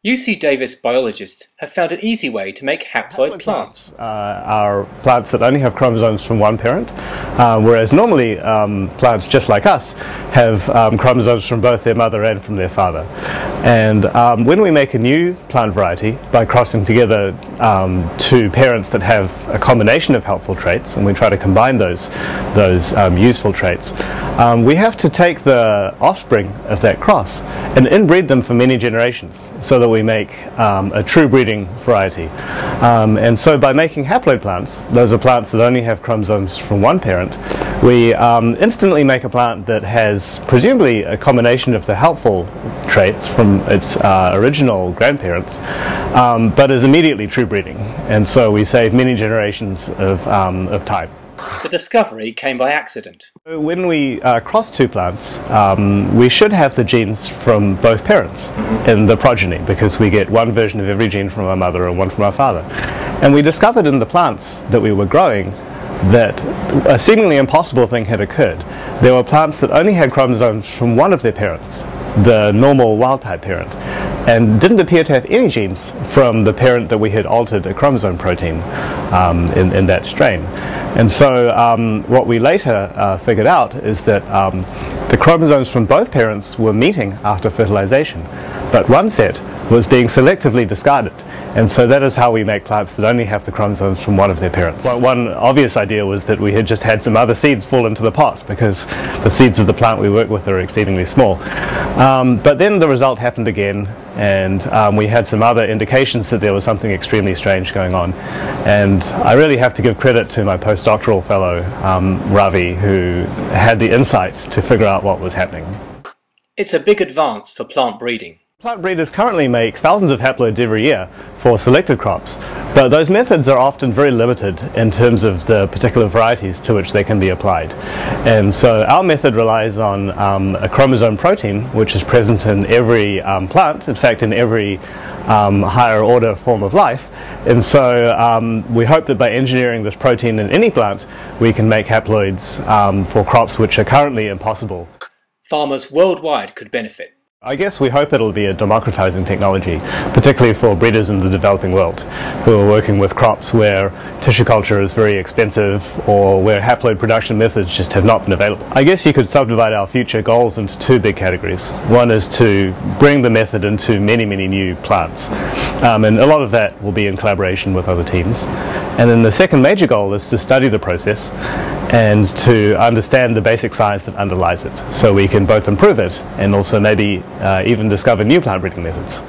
UC Davis biologists have found an easy way to make haploid plants. Are plants that only have chromosomes from one parent, whereas normally plants just like us have chromosomes from both their mother and from their father. And when we make a new plant variety by crossing together two parents that have a combination of helpful traits, and we try to combine those useful traits, we have to take the offspring of that cross and inbreed them for many generations so that we make a true breeding variety. And so by making haploid plants, those are plants that only have chromosomes from one parent, we instantly make a plant that has presumably a combination of the helpful traits from its original grandparents, but is immediately true breeding. And so we save many generations of time. The discovery came by accident. When we cross two plants, we should have the genes from both parents in the progeny, because we get one version of every gene from our mother and one from our father. And we discovered in the plants that we were growing that a seemingly impossible thing had occurred. There were plants that only had chromosomes from one of their parents, the normal wild-type parent, and didn't appear to have any genes from the parent that we had altered a chromosome protein in that strain. And so what we later figured out is that the chromosomes from both parents were meeting after fertilization, but one set was being selectively discarded. And so that is how we make plants that only have the chromosomes from one of their parents. One obvious idea was that we had just had some other seeds fall into the pot, because the seeds of the plant we work with are exceedingly small. But then the result happened again, and we had some other indications that there was something extremely strange going on. And I really have to give credit to my postdoctoral fellow, Ravi, who had the insight to figure out what was happening. It's a big advance for plant breeding. Plant breeders currently make thousands of haploids every year for selected crops, but those methods are often very limited in terms of the particular varieties to which they can be applied. And so our method relies on a chromosome protein which is present in every plant, in fact in every higher order form of life. And so we hope that by engineering this protein in any plant, we can make haploids for crops which are currently impossible. Farmers worldwide could benefit. I guess we hope it'll be a democratizing technology, particularly for breeders in the developing world who are working with crops where tissue culture is very expensive or where haploid production methods just have not been available. I guess you could subdivide our future goals into two big categories. One is to bring the method into many new plants, and a lot of that will be in collaboration with other teams. And then the second major goal is to study the process and to understand the basic science that underlies it, so we can both improve it and also maybe even discover new plant breeding methods.